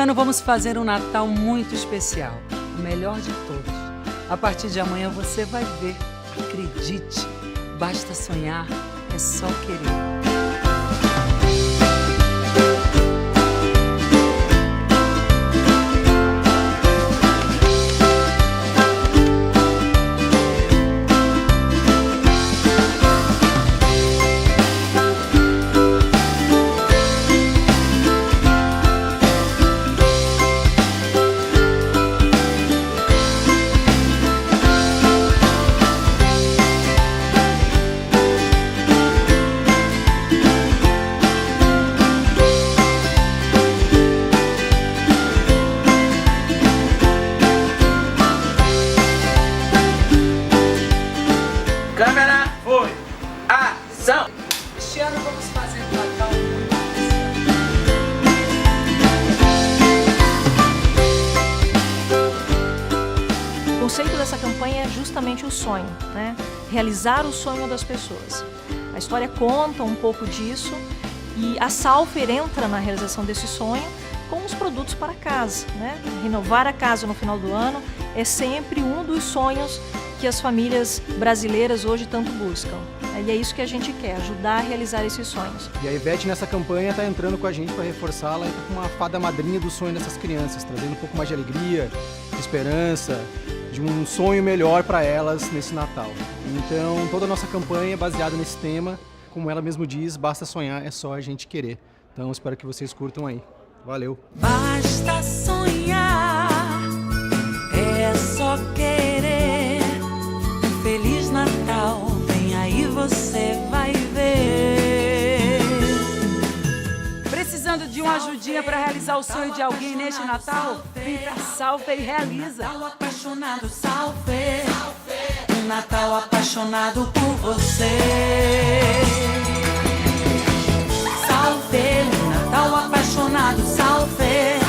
ano vamos fazer um Natal muito especial, o melhor de todos. A partir de amanhã você vai ver, acredite, basta sonhar, é só querer. Câmera, foi! Ação! Este ano vamos fazer um Natal muito O conceito dessa campanha é justamente o sonho, né? Realizar o sonho das pessoas. A história conta um pouco disso e a Salfer entra na realização desse sonho com os produtos para casa, né? Renovar a casa no final do ano é sempre um dos sonhos que as famílias brasileiras hoje tanto buscam. E é isso que a gente quer, ajudar a realizar esses sonhos. E a Ivete nessa campanha está entrando com a gente para reforçá-la e tá com uma fada madrinha do sonho dessas crianças, trazendo um pouco mais de alegria, de esperança, de um sonho melhor para elas nesse Natal. Então toda a nossa campanha é baseada nesse tema, como ela mesmo diz, basta sonhar, é só a gente querer. Então espero que vocês curtam aí. Valeu! Basta sonhar, é só querer. Um Feliz Natal, vem aí você vai ver. Precisando de uma ajudinha para realizar o sonho de alguém neste Natal? Vem pra Salfer e realiza. Natal apaixonado, Salfer. Um Natal apaixonado por você. Salfer, um Natal apaixonado, Salfer.